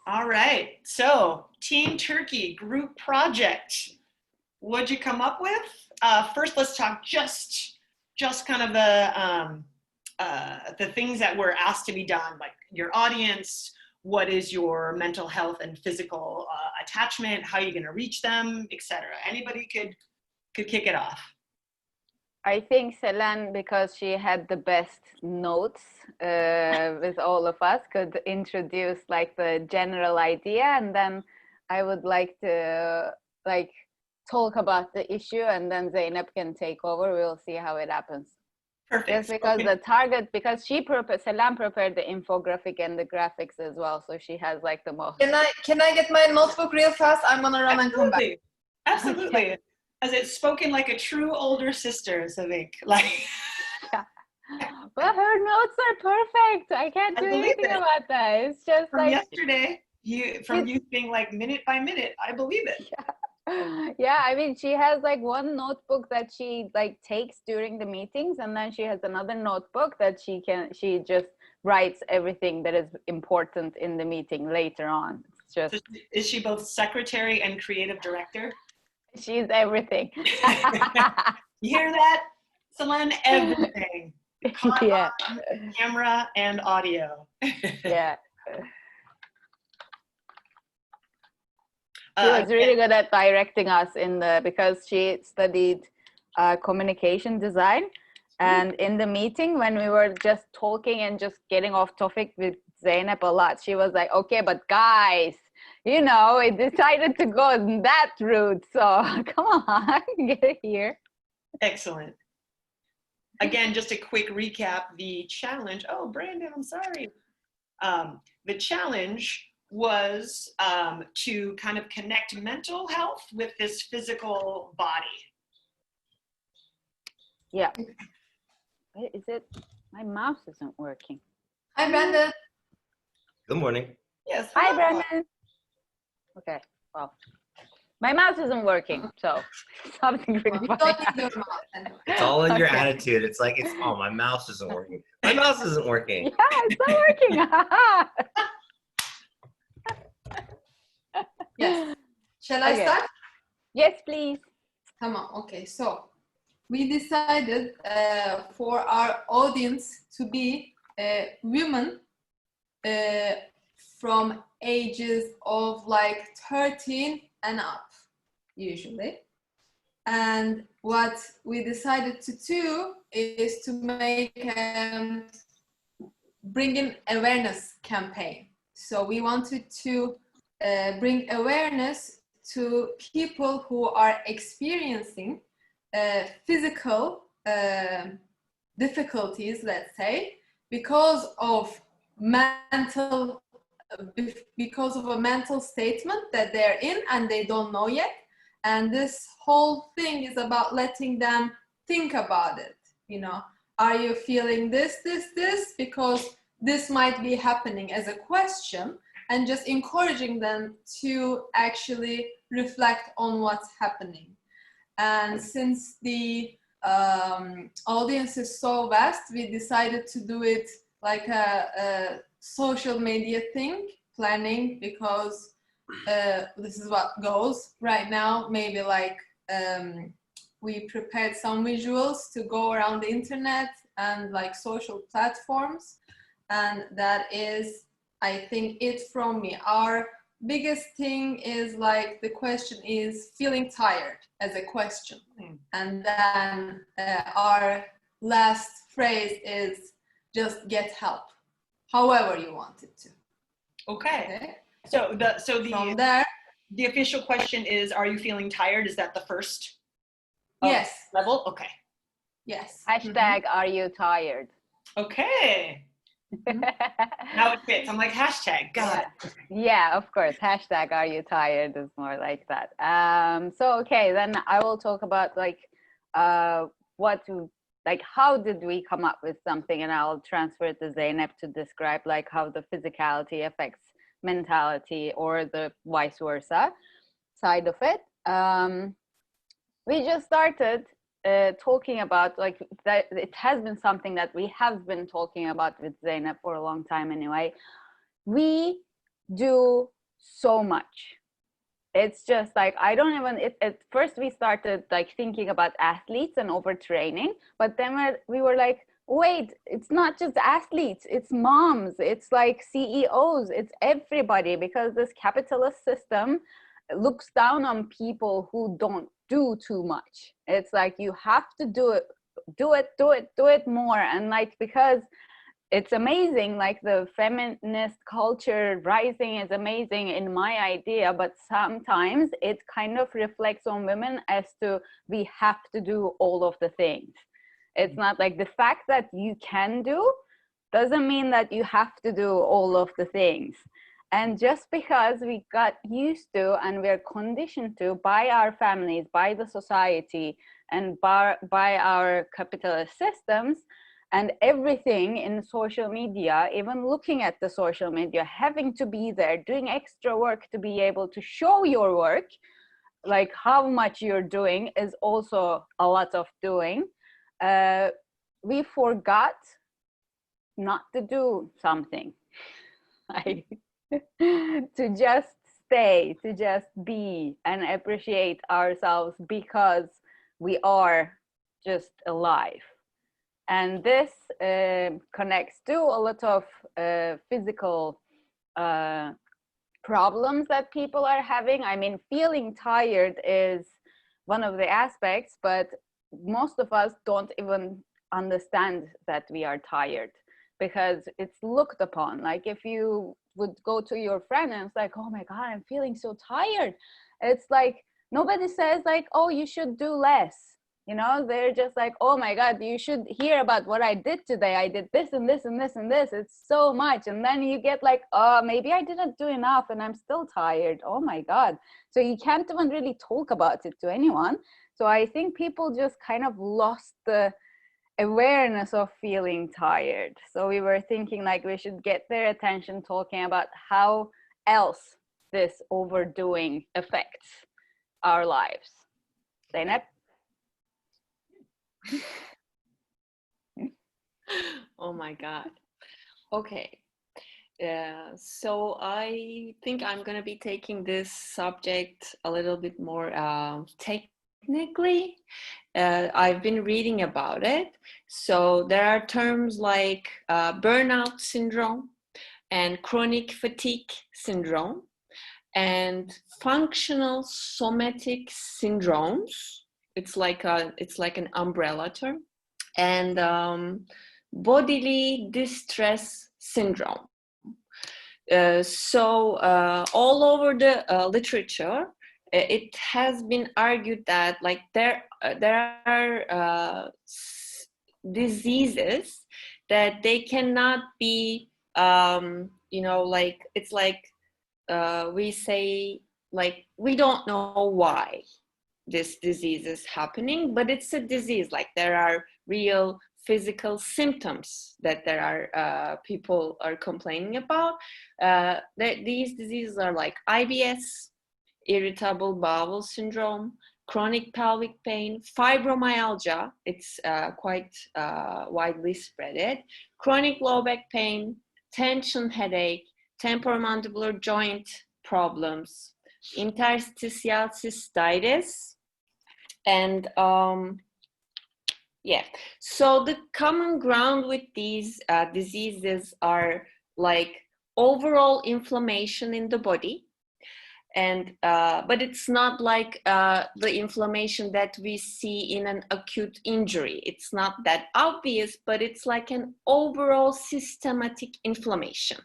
All right. So, Team Turkey group project. What'd you come up with? First, let's talk just kind of the things that were asked to be done, like your audience. What is your mental health and physical attachment? How are you going to reach them, etc. Anybody could kick it off. I think Selen, because she had the best notes with all of us, could introduce like the general idea, and then I would like to talk about the issue, and then Zeynep can take over. We'll see how it happens. Perfect. Just because the target, because Selen prepared the infographic and the graphics as well, so she has like the most. Can I get my notebook real fast? I'm gonna run and come back. Absolutely. Okay. As it's spoken like a true older sister, Sevinc. Like. Yeah. Well, her notes are perfect. I can't do anything about that. It's just from like yesterday. You being like minute by minute. I believe it. Yeah, I mean, she has like one notebook that she like takes during the meetings, and then she has another notebook that she just writes everything that is important in the meeting later on. It's just. So is she both secretary and creative director? She's everything. You hear that, Selen? Everything. Yeah. Camera and audio. Yeah. She was really good at directing us because she studied communication design, and in the meeting when we were just talking and just getting off topic with Zeynep a lot, she was like, okay, but guys, you know, it decided to go in that route, so come on, get it here. Excellent. Again, just a quick recap, the challenge, oh, Brandon, I'm sorry. The challenge was to kind of connect mental health with this physical body. Yeah. Is it? My mouse isn't working. Hi, Brandon. Good morning. Yes. Hi, Brandon. Okay. Well, my mouse isn't working, so something really funny. It's all in your attitude. It's like, my mouse isn't working. My mouse isn't working. Yeah, it's not working. Yes. Shall I start? Yes, please. Come on. Okay. So we decided for our audience to be women from ages of like 13 and up, usually. And what we decided to do is to make bring in awareness campaign. So we wanted to bring awareness to people who are experiencing physical difficulties, let's say, because of a mental statement that they're in and they don't know yet. And this whole thing is about letting them think about it. You know, are you feeling this? Because this might be happening as a question, and just encouraging them to actually reflect on what's happening. And since the audience is so vast, we decided to do it like a social media thing, planning, because this is what goes right now. Maybe like we prepared some visuals to go around the internet and like social platforms, and that is, I think, it from me. Our biggest thing is like the question is feeling tired as a question, and then our last phrase is just get help, however you want it to. Okay. So from there, the official question is, are you feeling tired? Is that the first yes level? Okay. Yes. Hashtag are you tired? Okay. Now it fits. I'm like, hashtag, got it. Yeah, of course. Hashtag are you tired is more like that. So, okay, then I will talk about like how did we come up with something, and I'll transfer it to Zeynep to describe like how the physicality affects mentality, or the vice versa side of it. We just started talking about like that. It has been something that we have been talking about with Zeynep for a long time anyway. We do so much. It's just like, I don't even, at first we started like thinking about athletes and overtraining, but then we were like, wait, it's not just athletes, it's moms, it's like CEOs, it's everybody, because this capitalist system looks down on people who don't do too much. It's like, you have to do it more. And like, because it's amazing, like the feminist culture rising is amazing in my idea, but sometimes it kind of reflects on women as to, we have to do all of the things. It's not like, the fact that you can do doesn't mean that you have to do all of the things. And just because we got used to, and we're conditioned to by our families, by the society, and by our capitalist systems, and everything in social media, even looking at the social media, having to be there, doing extra work to be able to show your work, like how much you're doing is also a lot of doing. We forgot not to do something. Like, to just stay, to just be and appreciate ourselves because we are just alive. And this connects to a lot of physical problems that people are having. I mean, feeling tired is one of the aspects, but most of us don't even understand that we are tired, because it's looked upon. Like, if you would go to your friend and it's like, oh my God, I'm feeling so tired. It's like, nobody says like, oh, you should do less. You know, they're just like, oh my God, you should hear about what I did today. I did this and this and this and this. It's so much. And then you get like, oh, maybe I didn't do enough and I'm still tired. Oh my God. So you can't even really talk about it to anyone. So I think people just kind of lost the awareness of feeling tired. So we were thinking like, we should get their attention talking about how else this overdoing affects our lives. Zeynep? Oh my God. Okay. So I think I'm going to be taking this subject a little bit more technically. I've been reading about it. So there are terms like burnout syndrome and chronic fatigue syndrome and functional somatic syndromes. It's like an umbrella term. And bodily distress syndrome. So all over the literature, it has been argued that like there are diseases that they cannot be, you know, like it's like we say like we don't know why this disease is happening, but it's a disease. Like there are real physical symptoms that there are people are complaining about. These diseases are like IBS, irritable bowel syndrome, chronic pelvic pain, fibromyalgia, it's quite widely spread, chronic low back pain, tension headache, temporomandibular joint problems, interstitial cystitis, and yeah. So the common ground with these diseases are like overall inflammation in the body, and but it's not like the inflammation that we see in an acute injury. It's not that obvious, but it's like an overall systematic inflammation.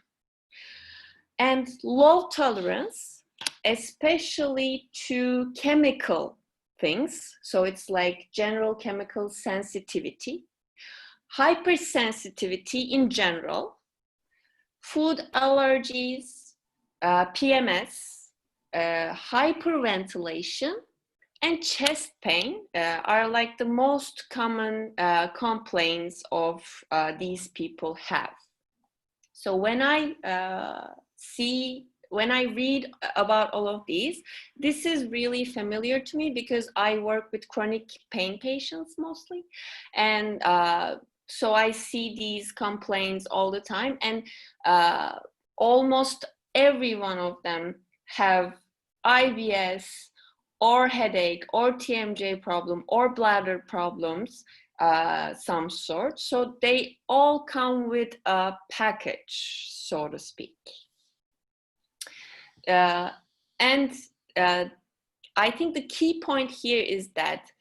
And low tolerance, especially to chemical things. So it's like general chemical sensitivity, hypersensitivity in general, food allergies, PMS, hyperventilation, and chest pain are like the most common complaints of these people have. So when I read about all of these, this is really familiar to me because I work with chronic pain patients mostly. And so I see these complaints all the time, and almost every one of them have IBS or headache or TMJ problem or bladder problems, some sort. So they all come with a package, so to speak. And I think the key point here is that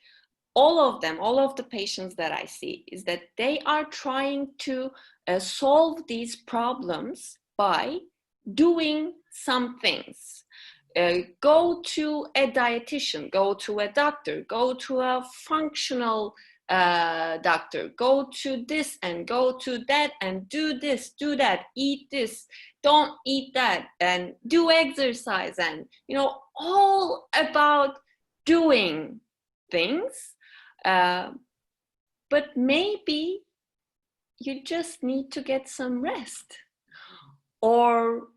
all of the patients that I see, is that they are trying to solve these problems by doing some things. Go to a dietitian, go to a doctor, go to a functional doctor, go to this and go to that and do this, do that, eat this, don't eat that, and do exercise, and all about doing things. But maybe you just need to get some rest, or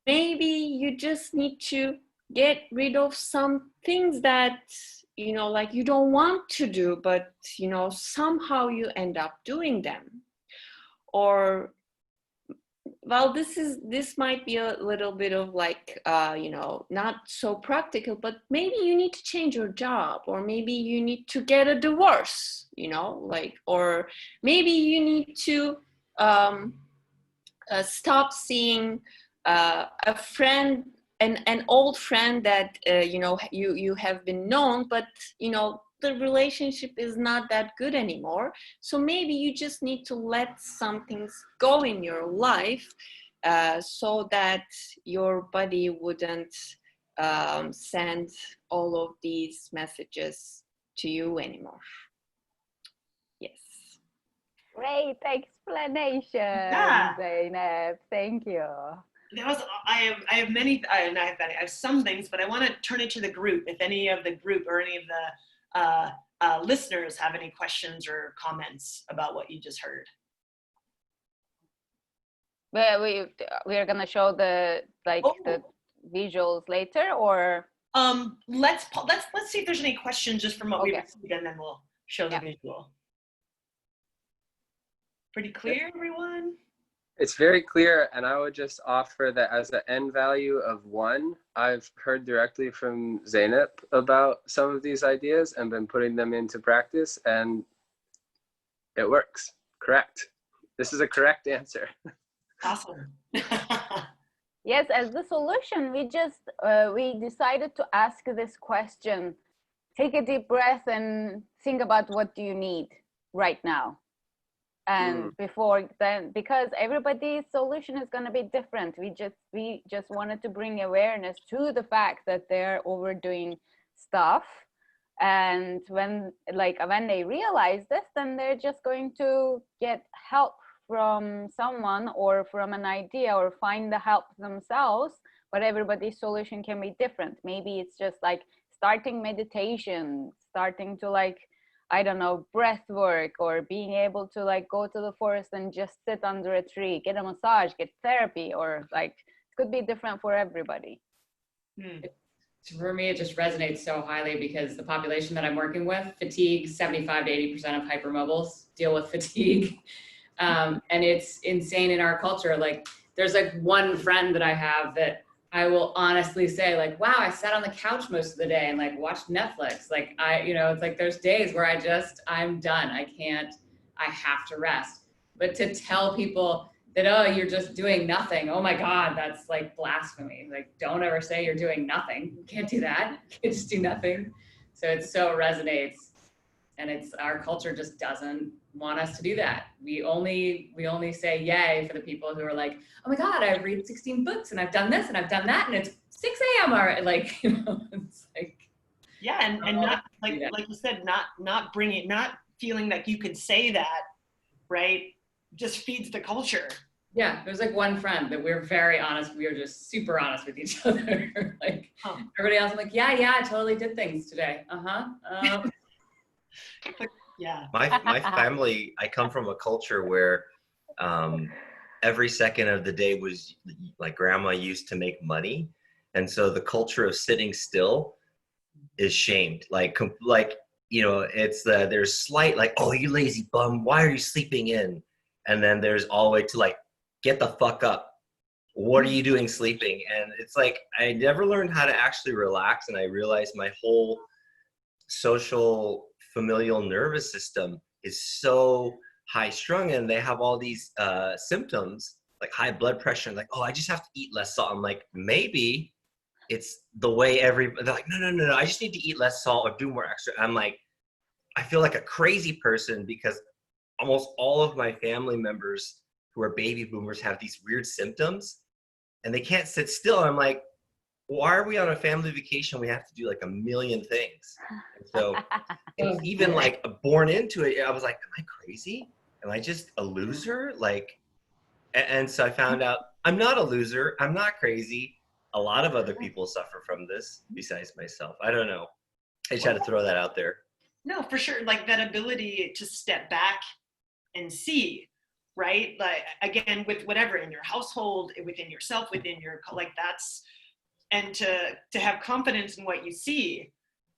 maybe you just need to get rid of some things that like you don't want to do, but somehow you end up doing them. Or well, this might be a little bit of like not so practical, but maybe you need to change your job, or maybe you need to get a divorce, or maybe you need to stop seeing a friend, an old friend that you have been known, but the relationship is not that good anymore. So maybe you just need to let some things go in your life, so that your body wouldn't send all of these messages to you anymore. Yes. Great explanation, Yeah. Zeynep. Thank you. I have many, I have some things, but I want to turn it to the group. If any of the group or any of the listeners have any questions or comments about what you just heard. But we are gonna show the the visuals later, or let's see if there's any questions just from what we received, and then we'll show the visual. Pretty clear, everyone? It's very clear, and I would just offer that as an end value of 1, I've heard directly from Zeynep about some of these ideas and been putting them into practice, and it works. Correct. This is a correct answer. Awesome. yes, as the solution, we decided to ask this question. Take a deep breath and think about what do you need right now. And before then, because everybody's solution is going to be different, we just wanted to bring awareness to the fact that they're overdoing stuff. And when they realize this, then they're just going to get help from someone or from an idea, or find the help themselves. But everybody's solution can be different. Maybe it's just like starting meditation, starting to I don't know, breath work, or being able to go to the forest and just sit under a tree, get a massage, get therapy, or it could be different for everybody. For me, it just resonates so highly because the population that I'm working with, fatigue, 75 to 80% of hypermobiles deal with fatigue. And it's insane in our culture. There's one friend that I have that I will honestly say wow, I sat on the couch most of the day and watched Netflix. It's there's days where I'm done. I have to rest. But to tell people that, oh, you're just doing nothing. Oh my God, that's blasphemy. Don't ever say you're doing nothing. You can't do that. You can't just do nothing. So it so resonates. And our culture just doesn't want us to do that. We only say yay for the people who are oh my God, I read 16 books and I've done this and I've done that and it's 6 a.m. or it's yeah, and not like you said, not feeling that you could say that, right? Just feeds the culture. Yeah, there's one friend that we're very honest. We are just super honest with each other. Everybody else, I'm yeah, I totally did things today. Yeah. My family, I come from a culture where every second of the day was grandma used to make money. And so the culture of sitting still is shamed. It's there's slight oh, you lazy bum, why are you sleeping in? And then there's all the way to get the fuck up, what are you doing sleeping? And it's like, I never learned how to actually relax. And I realized my whole social familial nervous system is so high strung, and they have all these symptoms like high blood pressure and like, oh, I just have to eat less salt. I'm like, maybe it's the way they're like, no, I just need to eat less salt or do more extra. I'm like, I feel like a crazy person because almost all of my family members who are baby boomers have these weird symptoms and they can't sit still. I'm like, why are we on a family vacation? We have to do like a million things. And so it's even like born into it. I was like, am I crazy? Am I just a loser? Like, and so I found out I'm not a loser. I'm not crazy. A lot of other people suffer from this besides myself. I don't know. I just had to throw that out there. No, for sure. Like that ability to step back and see, right? Like again, with whatever in your household, within yourself, within your, like that's, and to have confidence in what you see,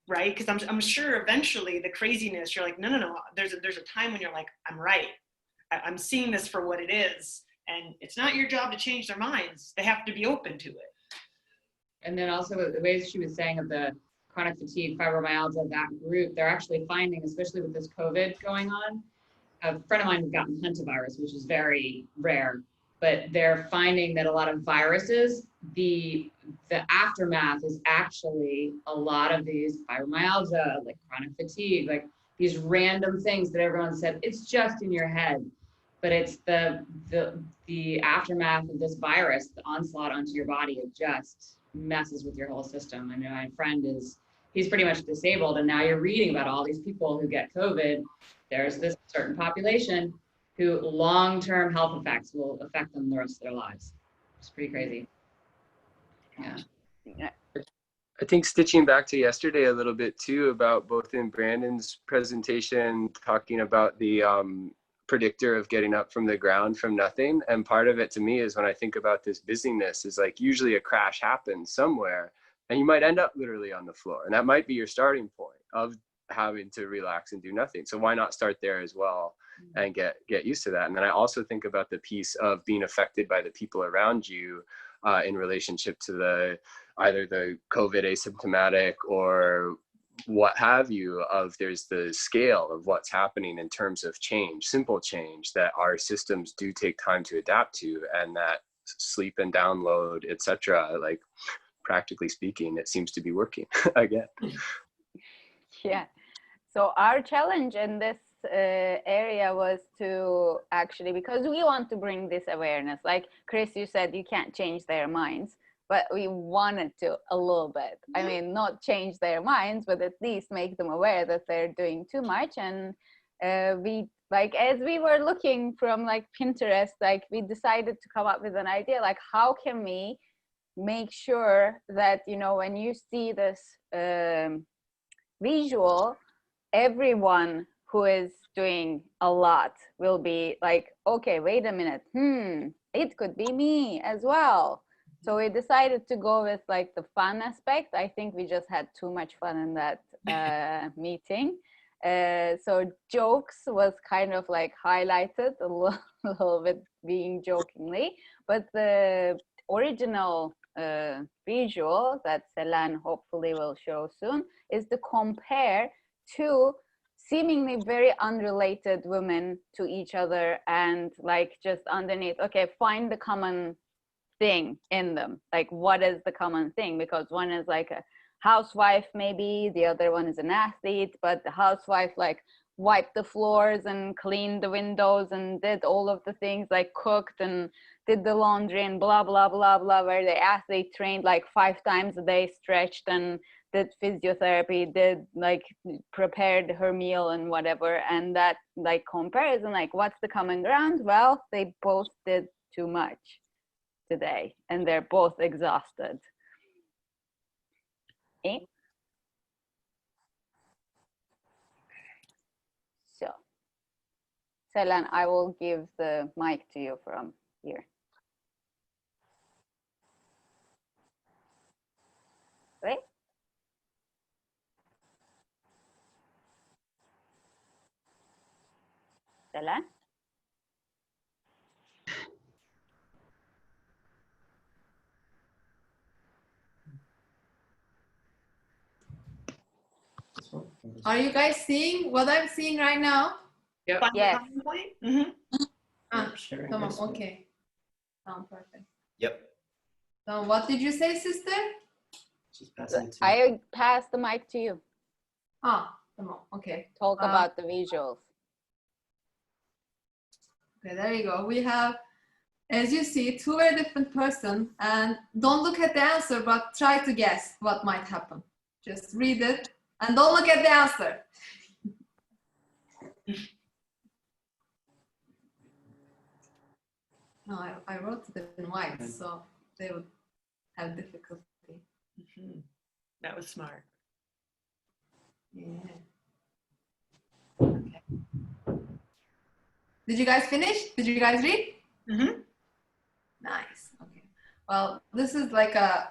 right? Because I'm sure eventually the craziness, you're like, no. There's a time when you're like, I'm right. I'm seeing this for what it is. And it's not your job to change their minds. They have to be open to it. And then also the ways she was saying of the chronic fatigue, fibromyalgia, that group, they're actually finding, especially with this COVID going on, a friend of mine has gotten hantavirus, which is very rare, but they're finding that a lot of viruses, the aftermath is actually a lot of these fibromyalgia, like chronic fatigue, like these random things that everyone said, it's just in your head. But it's the aftermath of this virus, the onslaught onto your body, it just messes with your whole system. I know my friend he's pretty much disabled, and now you're reading about all these people who get COVID. There's this certain population who long-term health effects will affect them the rest of their lives. It's pretty crazy. Yeah. I think stitching back to yesterday a little bit too, about both in Brandon's presentation, talking about the predictor of getting up from the ground from nothing. And part of it to me is when I think about this busyness is like usually a crash happens somewhere and you might end up literally on the floor. And that might be your starting point of having to relax and do nothing. So why not start there as well and get used to that? And then I also think about the piece of being affected by the people around you in relationship to either the COVID asymptomatic or what have you, of there's the scale of what's happening in terms of change, simple change that our systems do take time to adapt to, and that sleep and download, etc., like practically speaking, it seems to be working again. Yeah. So our challenge in this area was to actually, because we want to bring this awareness, like Chris, you said you can't change their minds, but we wanted to a little bit. I mean, not change their minds, but at least make them aware that they're doing too much. And we, like, as we were looking from like Pinterest, like we decided to come up with an idea, like how can we make sure that, you know, when you see this visual, everyone who is doing a lot will be like, okay, wait a minute, it could be me as well. So we decided to go with like the fun aspect. I think we just had too much fun in that meeting. So jokes was kind of like highlighted a little bit, being jokingly, but the original visual that Selen hopefully will show soon is to compare two seemingly very unrelated women to each other, and like just underneath, okay, find the common thing in them. Like, what is the common thing? Because one is like a housewife, maybe the other one is an athlete, but the housewife like wiped the floors and cleaned the windows and did all of the things, like cooked and did the laundry and blah blah blah blah, where the athlete trained like 5 times a day, stretched and did physiotherapy, did like prepared her meal and whatever. And that like comparison, like what's the common ground? Well, they both did too much today and they're both exhausted. Okay. So Selen, I will give the mic to you from here. Right? Selen? Are you guys seeing what I'm seeing right now? Find Yes. the common point? Mm-hmm. Ah, Sharing tamam, this one. okay. Perfect. Yep. So what did you say, sister? She's passing it to I pass the mic to you. Tamam, okay. Talk about the visuals. Okay, there you go. We have, as you see, two very different persons, and don't look at the answer, but try to guess what might happen. Just read it and don't look at the answer. No, I wrote it in white, so they would have difficulty. Mm-hmm. That was smart. Yeah. Okay. Did you guys finish? Did you guys read? Mm-hmm. Nice. Okay. Well, this is like a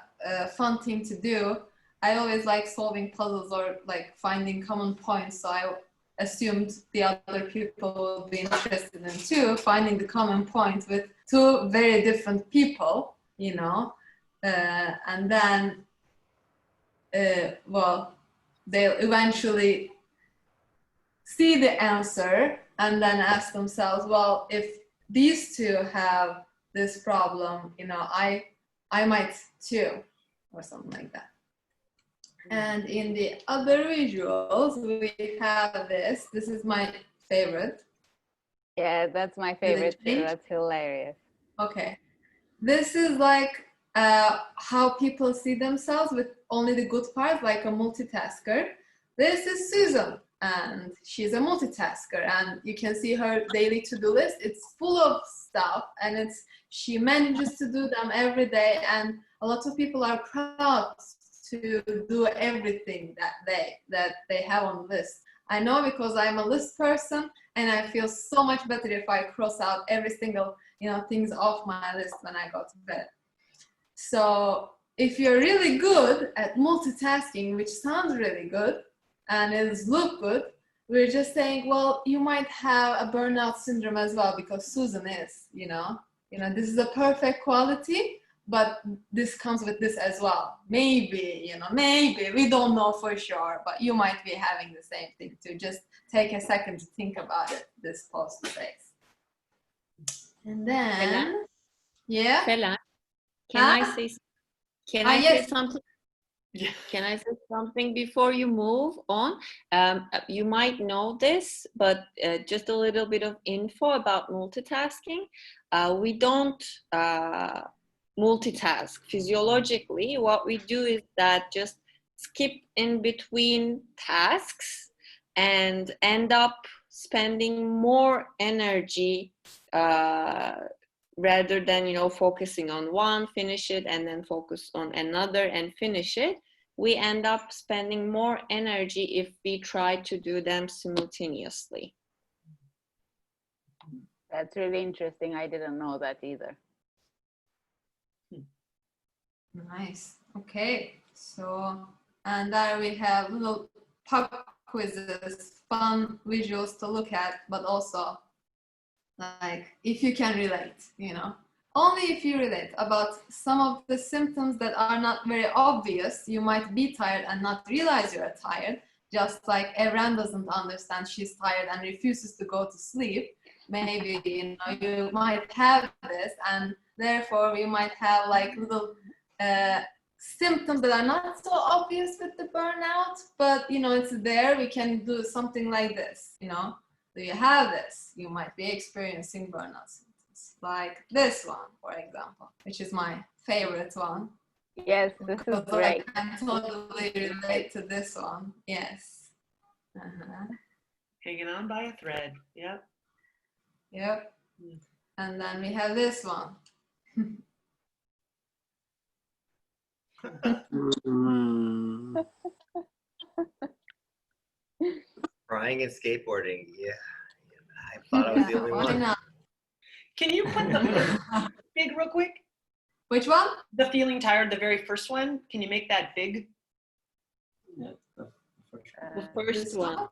fun thing to do. I always like solving puzzles or like finding common points. So I assumed the other people would be interested in too, finding the common point with two very different people, you know, and then, well, they'll eventually see the answer and then ask themselves, well, if these two have this problem, you know, I might too, or something like that. And in the other visuals, we have this. This is my favorite. Yeah, that's my favorite too. change? That's hilarious. Okay. This is like how people see themselves with only the good parts, like a multitasker. This is Susan, and she's a multitasker, and you can see her daily to-do list. It's full of stuff, and she manages to do them every day, and a lot of people are proud to do everything that they have on the list. I know because I'm a list person, and I feel so much better if I cross out every single, you know, things off my list when I go to bed. So if you're really good at multitasking, which sounds really good and it look good, we're just saying, well, you might have a burnout syndrome as well, because Susan is, you know, this is a perfect quality, but this comes with this as well. Maybe, you know, maybe, we don't know for sure, but you might be having the same thing too. Just take a second to think about it, this post says. And then, yeah. Selen, can I Huh? say? Can I yes. say something? Yeah. Can I say something before you move on? You might know this, but just a little bit of info about multitasking. We don't multitask physiologically. What we do is that just skip in between tasks and end up spending more energy rather than, you know, focusing on one, finish it, and then focus on another and finish it. We end up spending more energy if we try to do them simultaneously. That's really interesting. I didn't know that either. Nice. Okay. So, and there we have little pop quizzes, fun visuals to look at, but also like if you can relate, you know, only if you relate about some of the symptoms that are not very obvious. You might be tired and not realize you're tired, just like Evren doesn't understand she's tired and refuses to go to sleep. Maybe, you know, you might have this, and therefore we might have like little symptoms that are not so obvious with the burnout, but, you know, it's there. We can do something like this, you know. Do you have this? You might be experiencing burnout symptoms, like this one, for example, which is my favorite one. Yes, this is great. I can totally relate to this one. Yes. Hanging on by a thread. Yep. Yep. And then we have this one. Crying and skateboarding. Yeah. I thought I was the only Why one. not? Can you put the big real quick? Which one? The feeling tired, the very first one. Can you make that big? Yeah, the first one. The first This one.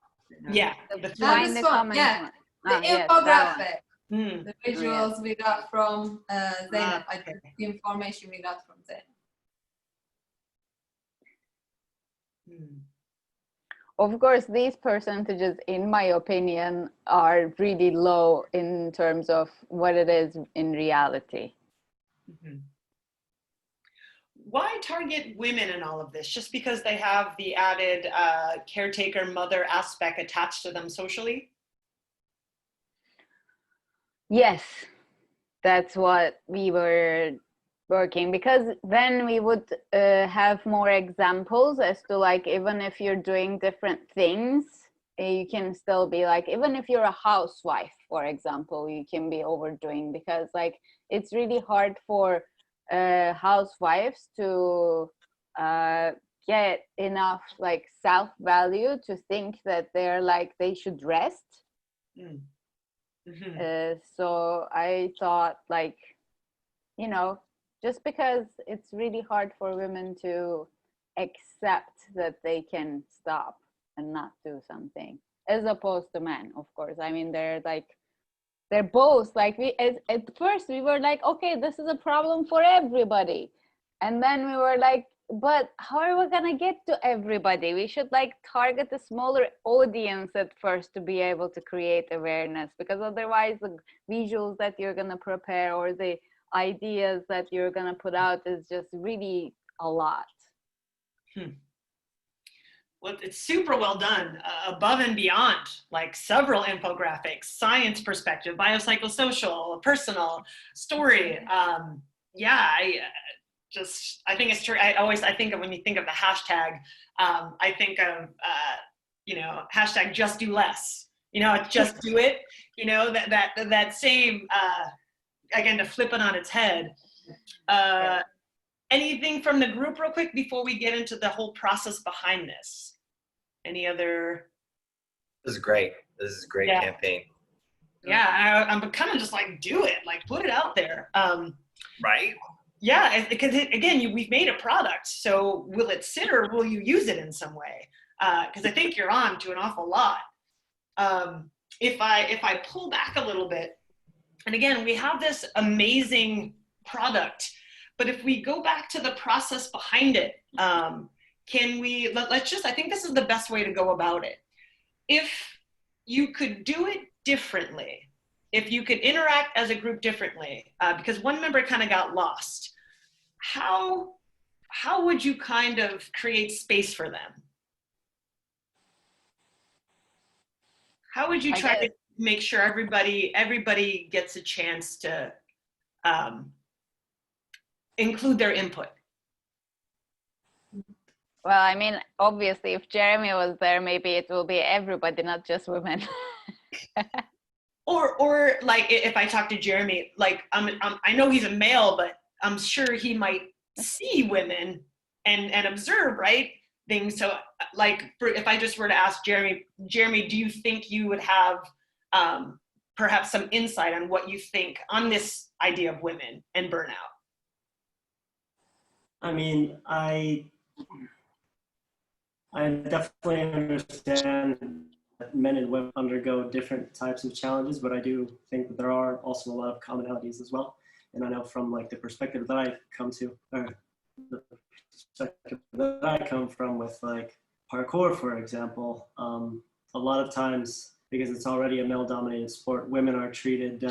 Yeah. Find this the one, comment yeah. one. The Yes, that one. infographic. Mm. The visuals we got from Zeynep. Okay. The information we got from Zeynep. Mm. of course, these percentages, in my opinion, are really low in terms of what it is in reality. Mhm. Why target women in all of this? Just because they have the added caretaker mother aspect attached to them socially? Yes, that's what we were working, because then we would have more examples as to like, even if you're doing different things, you can still be like, even if you're a housewife, for example, you can be overdoing, because like it's really hard for housewives to get enough like self-value to think that they're like they should rest. Mm. Mhm. So I thought, like, you know, just because it's really hard for women to accept that they can stop and not do something, as opposed to men, of course. I mean, they're both like, at first we were like, okay, this is a problem for everybody, and then we were like, but how are we gonna get to everybody? We should like target a smaller audience at first to be able to create awareness, because otherwise the visuals that you're gonna prepare or the ideas that you're gonna put out is just really a lot. Well, it's super well done, above and beyond, like several infographics, science perspective, biopsychosocial, personal story. Yeah, I think it's true. I think of, when you think of the hashtag, I think of, hashtag just do less, just do it, that same, again, to flip it on its head. Anything from the group real quick before we get into the whole process behind this? Any other? This is great. This is a great campaign. Yeah, I'm kind of just like, do it, like put it out there. Right? Yeah, because again, we've made a product, so will it sit or will you use it in some way? Because I think you're on to an awful lot. If I pull back a little bit, and again, we have this amazing product, but if we go back to the process behind it, can we, let's just, I think this is the best way to go about it. If you could do it differently, if you could interact as a group differently, because one member kind of got lost, how would you kind of create space for them? How would you try to make sure everybody gets a chance to include their input? Well, I mean, obviously, if Jereme was there, maybe it will be everybody, not just women. Or like, if I talk to Jereme, like I know he's a male, but I'm sure he might see women and observe, right, things. So like, if I just were to ask Jereme, do you think you would have perhaps some insight on what you think on this idea of women and burnout? I mean, I definitely understand that men and women undergo different types of challenges, but I do think that there are also a lot of commonalities as well. And I know from like the perspective that I come to, or the perspective that I come from with like parkour, for example, a lot of times, because it's already a male-dominated sport, women are treated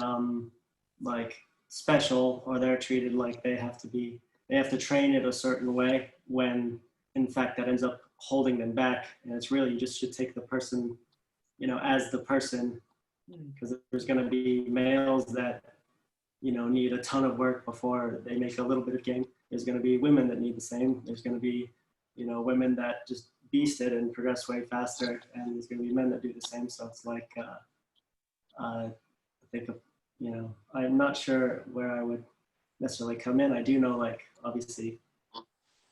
like special, or they're treated like they have to train it a certain way, when in fact that ends up holding them back. And it's really, you just should take the person, as the person, because there's going to be males that, need a ton of work before they make a little bit of gain. There's going to be women that need the same. There's going to be, women that just beast it and progress way faster. And there's going to be men that do the same. So it's like, I think, I'm not sure where I would necessarily come in. I do know, like, obviously,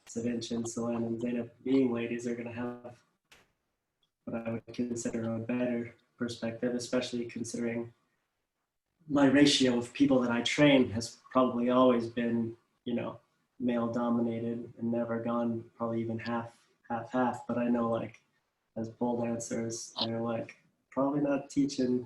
Sevinc and Selen and Zeynep being ladies are going to have what I would consider a better perspective, especially considering my ratio of people that I train has probably always been, male dominated and never gone probably even half. But I know, like, as pole dancers, they're like probably not teaching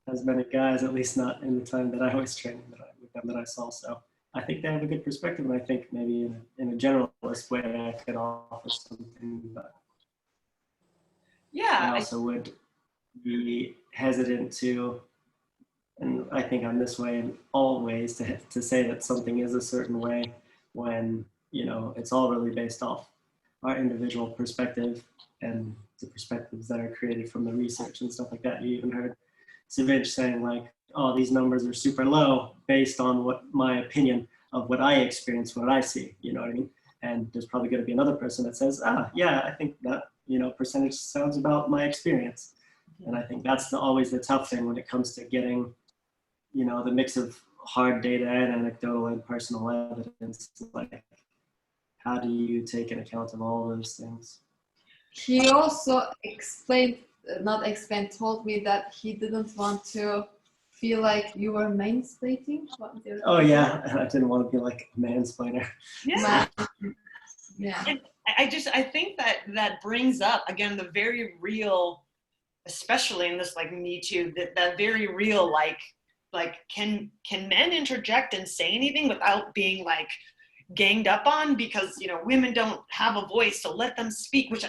as many guys, at least not in the time that I was training with them that I saw. So I think they have a good perspective, and I think maybe in a generalist way I could offer something. But Yeah. I also would be hesitant to, and I think I'm this way in all ways, to say that something is a certain way when, you know, it's all really based off our individual perspective and the perspectives that are created from the research and stuff like that. You even heard Sevinc saying like, oh, these numbers are super low based on what my opinion of what I experience, what I see, you know what I mean? And there's probably going to be another person that says, yeah, I think that, you know, percentage sounds about my experience. And I think that's always the tough thing when it comes to getting, you know, the mix of hard data and anecdotal and personal evidence. Like, how do you take an account of all those things? He also told me that he didn't want to feel like you were mansplaining. Oh yeah, I didn't want to be like a mansplainer. Yeah. Yeah. And I think that brings up again the very real, especially in this like Me Too, that very real like can men interject and say anything without being like ganged up on because, you know, women don't have a voice, so let them speak, which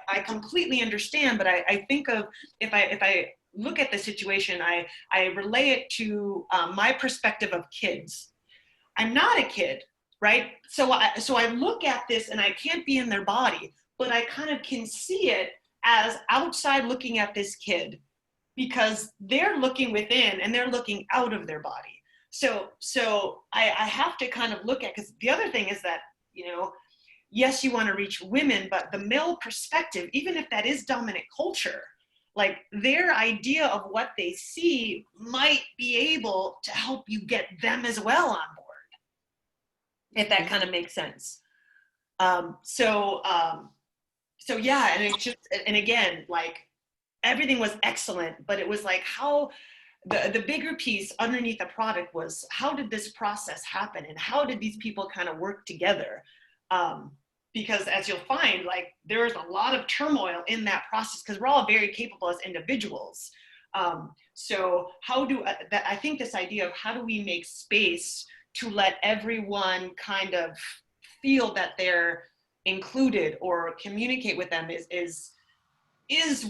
I completely understand. But I think of if I look at the situation, I relay it to my perspective of kids. I'm not a kid, right? So I look at this and I can't be in their body, but I kind of can see it as outside looking at this kid because they're looking within and they're looking out of their body. So I have to kind of look at, because the other thing is that, you know, yes, you want to reach women, but the male perspective, even if that is dominant culture, like their idea of what they see might be able to help you get them as well on board, if that kind of makes sense. So yeah, and it's just, and again, like everything was excellent, but it was like how the bigger piece underneath the product was how did this process happen and how did these people kind of work together? Because as you'll find, like there's a lot of turmoil in that process because we're all very capable as individuals. So how do I think this idea of how do we make space to let everyone kind of feel that they're included or communicate with them is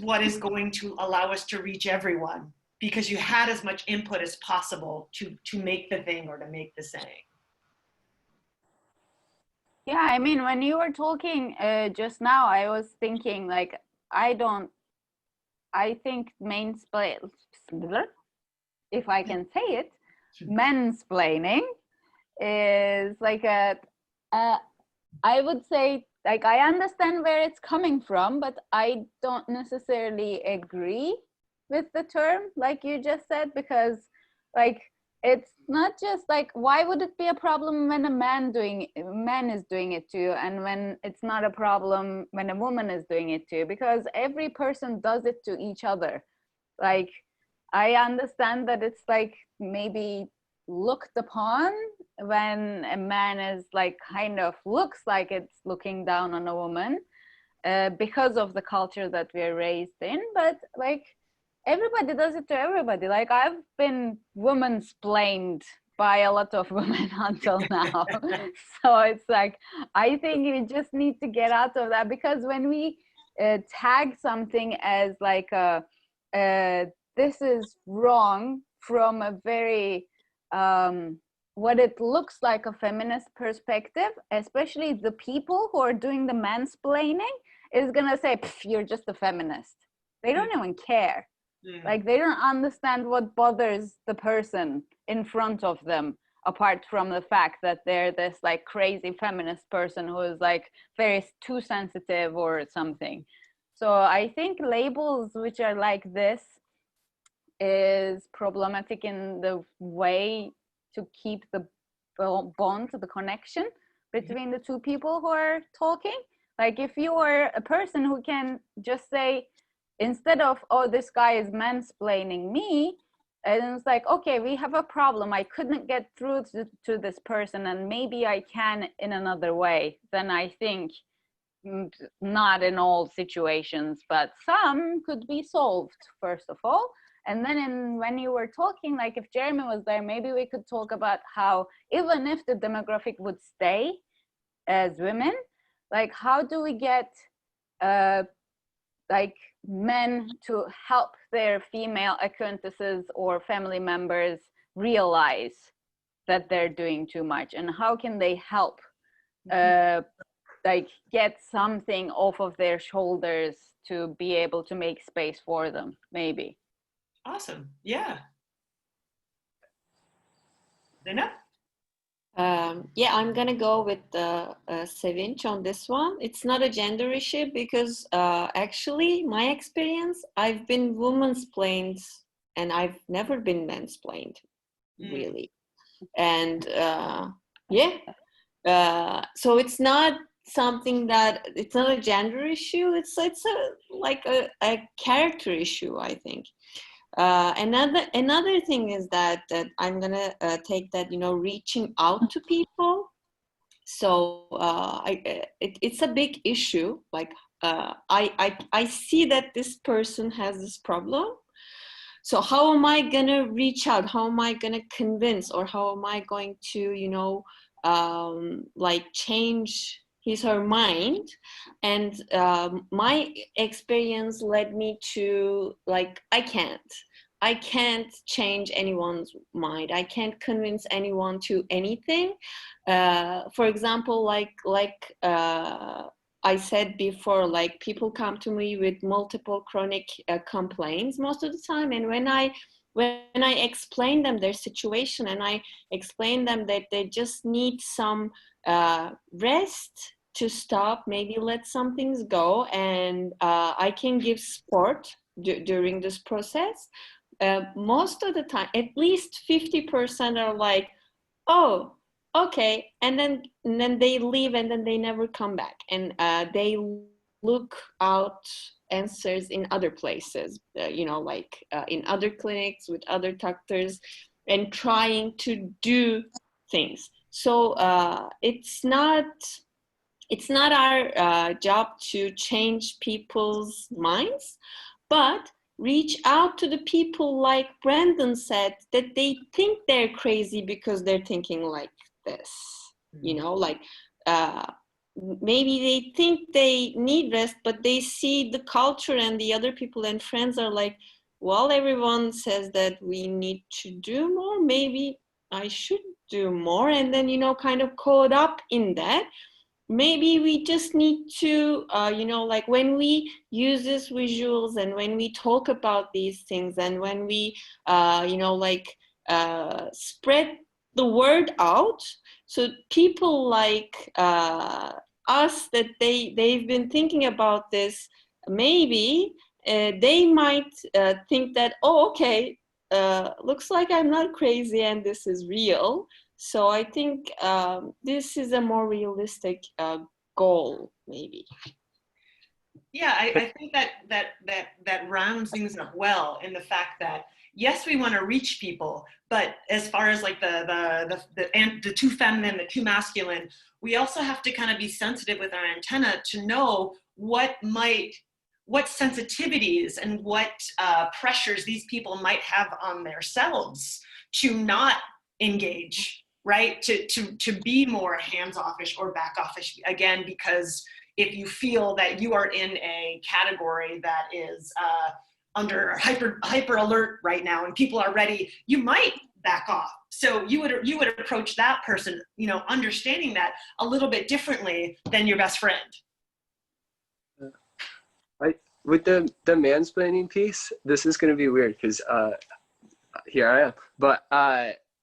what is going to allow us to reach everyone, because you had as much input as possible to make the thing or to make the saying. Yeah, I mean, when you were talking just now, I was thinking like, I think if I can say it, mansplaining is like I would say, like, I understand where it's coming from, but I don't necessarily agree with the term, like you just said, because like, it's not just like, why would it be a problem when a man is doing it too, and when it's not a problem when a woman is doing it too, because every person does it to each other. Like, I understand that it's like maybe looked upon when a man is like kind of looks like it's looking down on a woman because of the culture that we're raised in, but like everybody does it to everybody. Like, I've been woman-splained by a lot of women until now. So it's like, I think you just need to get out of that, because when we tag something as like this is wrong from a very what it looks like a feminist perspective, especially the people who are doing the mansplaining is gonna say, you're just a feminist. They don't even care. Like, they don't understand what bothers the person in front of them, apart from the fact that they're this like crazy feminist person who is like very too sensitive or something. So I think labels which are like this is problematic in the way to keep the bond, the connection between the two people who are talking. Like, if you are a person who can just say, instead of, oh, this guy is mansplaining me, and it's like, okay, we have a problem, I couldn't get through to this person, and maybe I can in another way, then I think not in all situations, but some could be solved, first of all. And then when you were talking, like if Jereme was there, maybe we could talk about how even if the demographic would stay as women, like how do we get like men to help their female acquaintances or family members realize that they're doing too much, and how can they help like get something off of their shoulders to be able to make space for them, maybe? Awesome. Yeah. Zeynep? Yeah, I'm gonna go with Sevinc on this one. It's not a gender issue because actually, my experience, I've been womansplained and I've never been mansplained, really. And so it's not something that, it's not a gender issue. It's a character issue, I think. Another thing is that I'm gonna take that, reaching out to people. So it's a big issue. Like I see that this person has this problem. So how am I gonna reach out? How am I gonna convince, or how am I going to, change his or her mind? And my experience led me to, I can't change anyone's mind. I can't convince anyone to anything. For example, I said before, like, people come to me with multiple chronic complaints most of the time, and when I explain them their situation, and I explain them that they just need some rest to stop, maybe let some things go, and I can give support during this process. Most of the time, at least 50% are like, oh, okay, and then they leave, and then they never come back, and they look out answers in other places, in other clinics with other doctors, and trying to do things. So it's not our job to change people's minds, but reach out to the people, like Brandon said, that they think they're crazy because they're thinking like this. Maybe they think they need rest, but they see the culture and the other people and friends are like, well, everyone says that we need to do more, maybe I should do more, and then kind of caught up in that. Maybe we just need to, when we use these visuals, and when we talk about these things, and when we, spread the word out, so people like us, that they've been thinking about this, maybe they might think that, oh, okay, looks like I'm not crazy and this is real. So I think this is a more realistic goal, maybe. Yeah, I think that rounds things up well, in the fact that, yes, we want to reach people, but as far as like the too feminine, the too masculine, we also have to kind of be sensitive with our antenna to know what sensitivities and what pressures these people might have on themselves to not engage, right? To be more hands-offish or back-offish, again, because if you feel that you are in a category that is under hyper alert right now, and people are ready, you might back off. So you would approach that person, understanding that a little bit differently than your best friend. With the mansplaining piece, this is going to be weird because here I am. But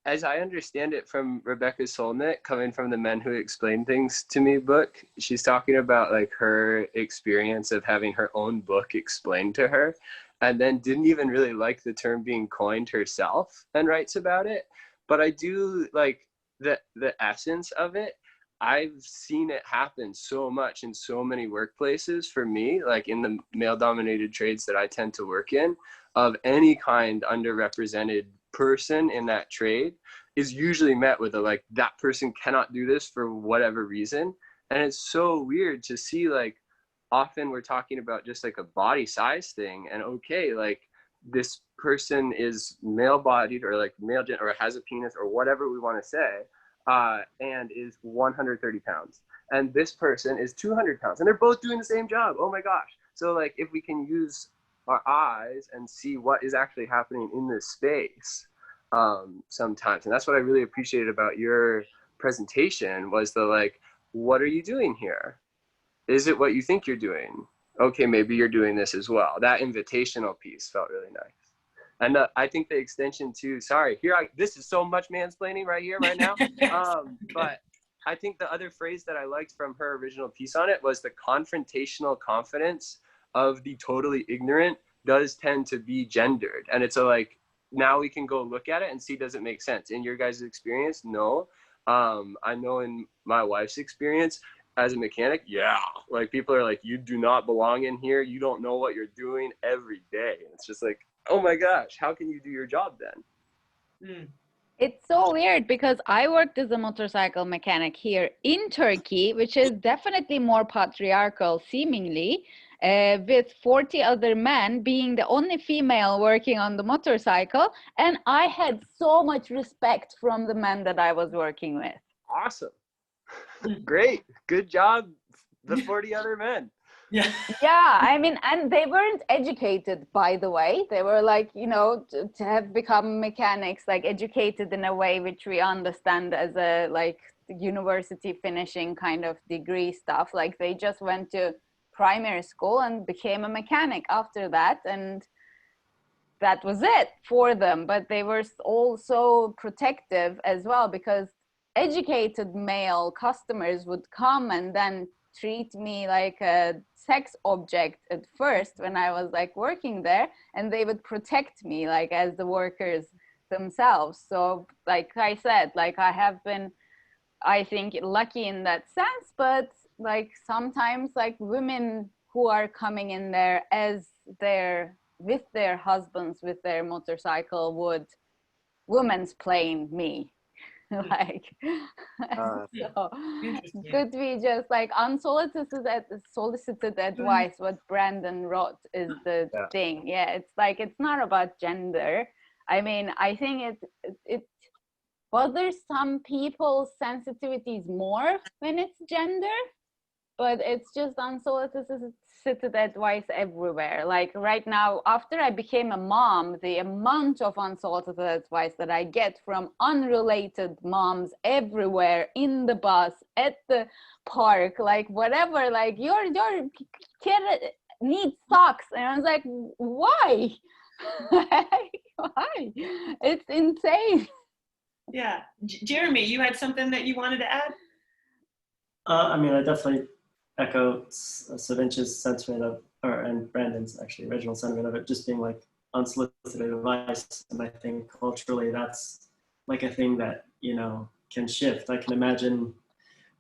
as I understand it from Rebecca Solnit, coming from the Men Who Explain Things to Me book, she's talking about like her experience of having her own book explained to her, and then didn't even really like the term being coined herself, and writes about it. But I do like the essence of it. I've seen it happen so much in so many workplaces for me, like in the male-dominated trades that I tend to work in, of any kind underrepresented person in that trade is usually met with a like, that person cannot do this for whatever reason. And it's so weird to see, like, often we're talking about just like a body size thing, and okay, like this person is male-bodied or like male gender or has a penis or whatever we want to say, and is 130 pounds, and this person is 200 pounds, and they're both doing the same job. Oh my gosh, So like if we can use our eyes and see what is actually happening in this space sometimes. And that's what I really appreciated about your presentation was the like, what are you doing here? Is it what you think you're doing? Okay, maybe you're doing this as well. That invitational piece felt really nice. And I think the extension too, sorry, this is so much mansplaining right here, right now. But I think the other phrase that I liked from her original piece on it was the confrontational confidence of the totally ignorant does tend to be gendered. And it's like, now we can go look at it and see, does it make sense? In your guys' experience, no. I know in my wife's experience as a mechanic, yeah, like people are like, you do not belong in here. You don't know what you're doing every day. And it's just like, oh my gosh, how can you do your job then? It's so weird because I worked as a motorcycle mechanic here in Turkey, which is definitely more patriarchal, seemingly, with 40 other men being the only female working on the motorcycle. And I had so much respect from the men that I was working with. Awesome. Great. Good job, the 40 other men. Yeah. Yeah, I mean, and they weren't educated, by the way. They were like, you know, to have become mechanics, like educated in a way which we understand as a like university finishing kind of degree stuff. Like they just went to primary school and became a mechanic after that. And that was it for them. But they were also protective as well because educated male customers would come and then treat me like a sex object at first when I was like working there, and they would protect me like as the workers themselves. So like I said, like I have been, I think, lucky in that sense, but like sometimes like women who are coming in there as with their husbands with their motorcycle would women's playing me. Like so could we just like unsolicited advice what Brandon wrote is the thing. Yeah, it's like it's not about gender. I mean, I think it bothers some people's sensitivities more when it's gender, but it's just unsolicited advice everywhere. Like right now, after I became a mom, the amount of unsolicited advice that I get from unrelated moms everywhere, in the bus, at the park, like whatever, like your kid needs socks. And I was like, why? Why? It's insane. Yeah. Jereme, you had something that you wanted to add? I mean, I definitely echo Sevinc's sentiment and Brandon's actually original sentiment of it just being like unsolicited advice. And I think culturally that's like a thing that, you know, can shift. I can imagine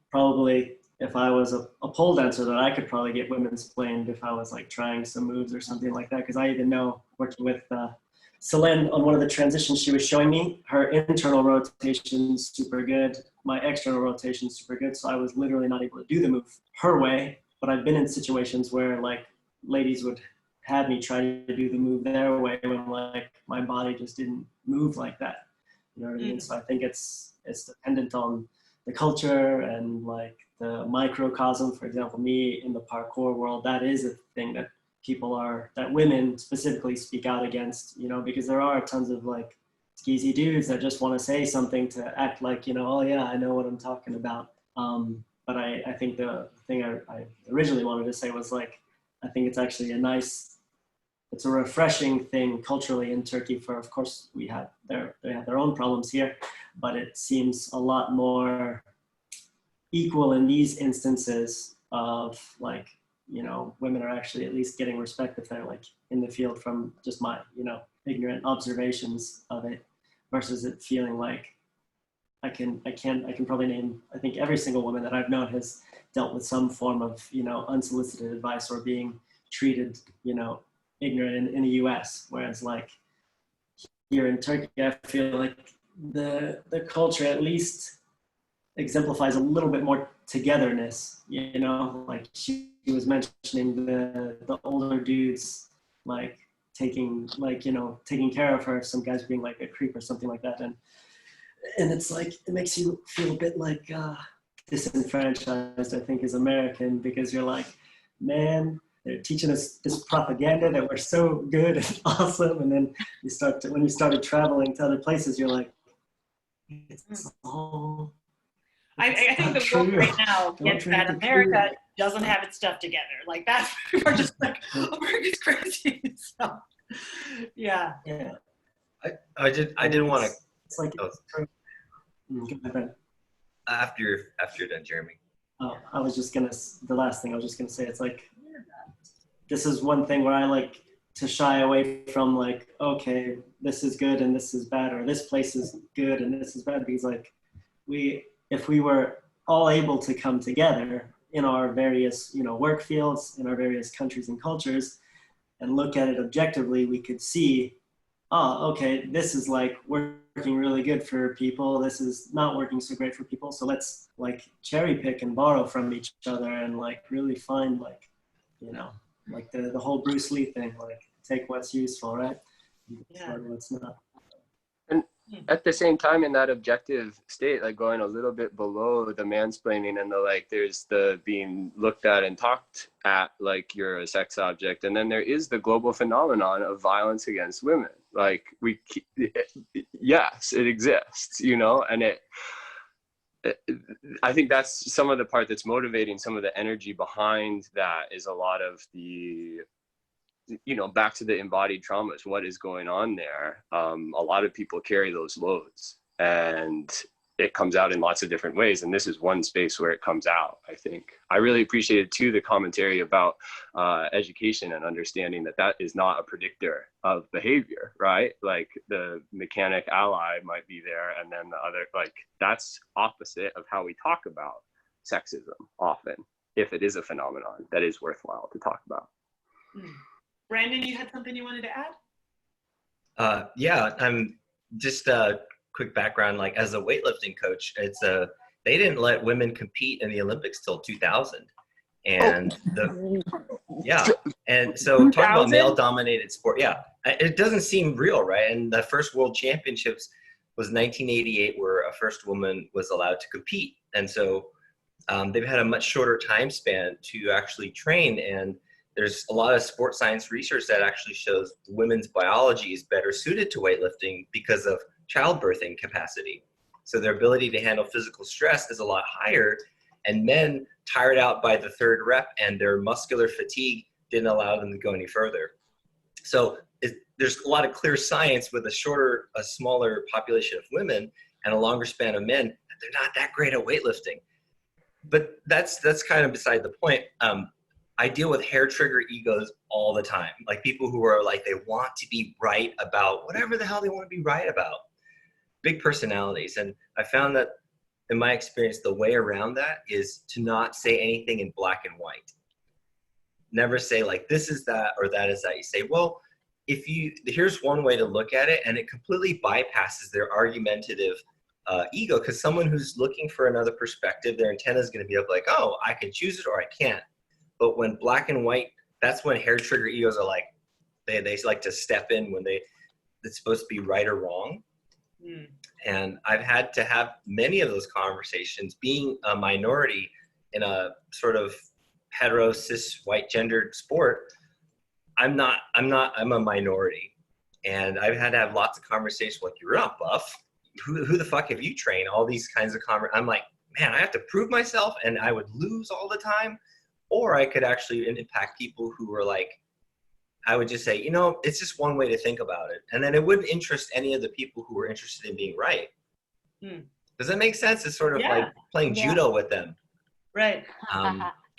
probably if I was a pole dancer that I could probably get women's blamed if I was like trying some moves or something like that. Because I even know working with Selen on one of the transitions she was showing me, her internal rotation's super good. My external rotation's super good. So I was literally not able to do the move her way. But I've been in situations where like ladies would have me try to do the move their way when like my body just didn't move like that. You know what I mean? So I think it's dependent on the culture and like the microcosm. For example, me in the parkour world, that is a thing that that women specifically speak out against, you know, because there are tons of like skeezy dudes that just want to say something to act like, you know, oh yeah, I know what I'm talking about. But I think the thing I originally wanted to say was like, I think it's actually it's a refreshing thing culturally in Turkey for, of course, they have their own problems here, but it seems a lot more equal in these instances of like, you know, women are actually at least getting respect if they're like in the field from just my, you know, ignorant observations of it versus it feeling like I can probably name, I think every single woman that I've known has dealt with some form of, you know, unsolicited advice or being treated, you know, ignorant in the US. Whereas like here in Turkey, I feel like the culture at least exemplifies a little bit more togetherness, you know, like she was mentioning the older dudes like taking care of her, some guys being like a creep or something like that, and it's like it makes you feel a bit like disenfranchised, I think, as American, because you're like, man, they're teaching us this propaganda that we're so good and awesome. And then when you started traveling to other places, you're like, it's all, I think not the world true. right now Don't gets drink that the America Kool-Aid. doesn't have its stuff together. Like that's, we're just like, America's crazy. So, yeah. Yeah. I didn't want to. It's like, Oh, go ahead. after you're done, Jeremy. Oh, the last thing I was just gonna say, it's like, this is one thing where I like to shy away from, like, okay, this is good and this is bad, or this place is good and this is bad, because like, if we were all able to come together in our various, work fields, in our various countries and cultures, and look at it objectively, we could see, oh, okay, this is like working really good for people. This is not working so great for people. So let's like cherry pick and borrow from each other and like really find like, like the whole Bruce Lee thing, like take what's useful, right? Yeah. What's not. And at the same time, in that objective state, like going a little bit below the mansplaining and the like, there's the being looked at and talked at like you're a sex object. And then there is the global phenomenon of violence against women. Like yes, it exists, and I think that's some of the part that's motivating some of the energy behind that is a lot of the, back to the embodied traumas, what is going on there. A lot of people carry those loads and it comes out in lots of different ways. And this is one space where it comes out, I think. I really appreciated too, the commentary about education and understanding that is not a predictor of behavior, right? Like the mechanic ally might be there and then the other, like that's opposite of how we talk about sexism often, if it is a phenomenon that is worthwhile to talk about. Brandon, you had something you wanted to add? Yeah, I'm just a quick background. Like as a weightlifting coach, they didn't let women compete in the Olympics till 2000, and and so talking about male-dominated sport, it doesn't seem real, right? And the first World Championships was 1988, where a first woman was allowed to compete, and so they've had a much shorter time span to actually train. And there's a lot of sports science research that actually shows women's biology is better suited to weightlifting because of childbirthing capacity. So their ability to handle physical stress is a lot higher, and men tired out by the third rep and their muscular fatigue didn't allow them to go any further. So there's a lot of clear science with a smaller population of women and a longer span of men, that they're not that great at weightlifting. But that's kind of beside the point. I deal with hair trigger egos all the time. Like people who are like, they want to be right about whatever the hell they want to be right about. Big personalities. And I found that in my experience, the way around that is to not say anything in black and white. Never say like, this is that or that is that. You say, well, here's one way to look at it, and it completely bypasses their argumentative ego, because someone who's looking for another perspective, their antenna is going to be up like, oh, I can choose it or I can't. But when black and white, that's when hair trigger egos are like, they like to step in when it's supposed to be right or wrong. And I've had to have many of those conversations. Being a minority in a sort of hetero, cis, white gendered sport, I'm a minority. And I've had to have lots of conversations like, you're not buff. Who the fuck have you trained? All these kinds of I'm like, man, I have to prove myself, and I would lose all the time. Or I could actually impact people who were like, I would just say, it's just one way to think about it. And then it wouldn't interest any of the people who were interested in being right. Does that make sense? It's sort of like playing judo with them. Right.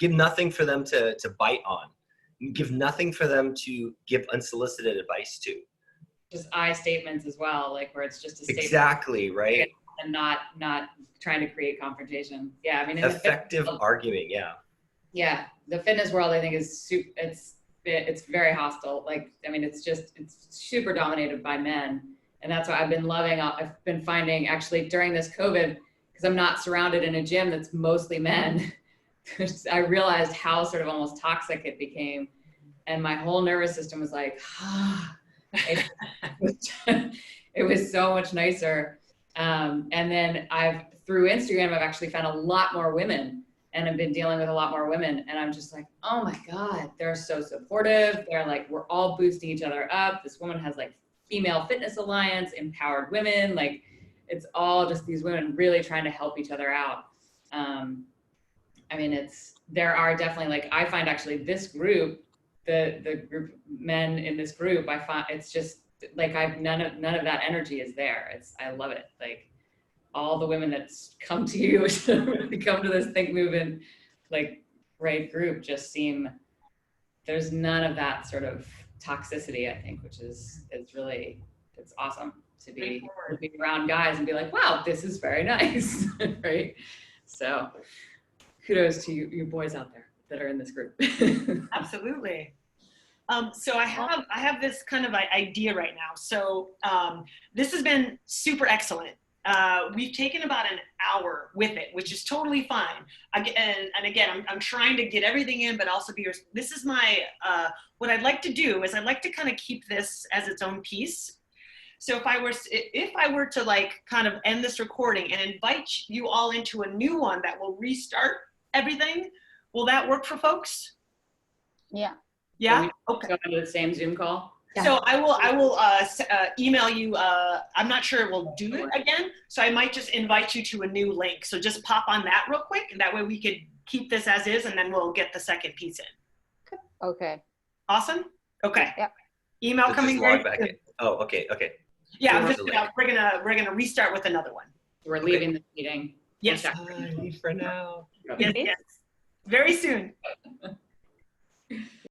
Give nothing for them to bite on. Give nothing for them to give unsolicited advice to. Just I statements as well, like where it's just a statement. Exactly, right? And not trying to create confrontation. Yeah, I mean, effective arguing, Yeah, the fitness world, I think, it's very hostile. Like, I mean, it's super dominated by men. And that's why I've been finding actually during this COVID, because I'm not surrounded in a gym that's mostly men, I realized how sort of almost toxic it became. And my whole nervous system was like, it was so much nicer. And then through Instagram, I've actually found a lot more women. and I've been dealing with a lot more women, and I'm just like, oh my God, they're so supportive. They're like, we're all boosting each other up. This woman has like Female Fitness Alliance, empowered women. Like, it's all just these women really trying to help each other out. I mean, there are definitely, like, I find actually this group, the group of men in this group, I find it's just like, none of that energy is there. I love it. Like, all the women that's come to you to come to this Think Movement, like, great group, just seem, there's none of that sort of toxicity, I think, which is really, it's awesome to be around guys and be like, wow, this is very nice, right? So kudos to you boys out there that are in this group. Absolutely. So I have this kind of idea right now. So this has been super excellent. We've taken about an hour with it, which is totally fine. And again, I'm trying to get everything in, but also this is my, what I'd like to do is I'd like to kind of keep this as its own piece. So if I were to like kind of end this recording and invite you all into a new one that will restart everything, will that work for folks? Yeah. Yeah. Okay. Go into the same Zoom call. So I will email you. I'm not sure we'll do it again. So I might just invite you to a new link. So just pop on that real quick. And that way we could keep this as is, and then we'll get the second piece in. Okay. Awesome. Okay. Yep. Email Let's coming just log very back soon. in. Oh, okay. Yeah, So we're gonna restart with another one. We're leaving the meeting. Yes. Bye for now. Yes. Very soon.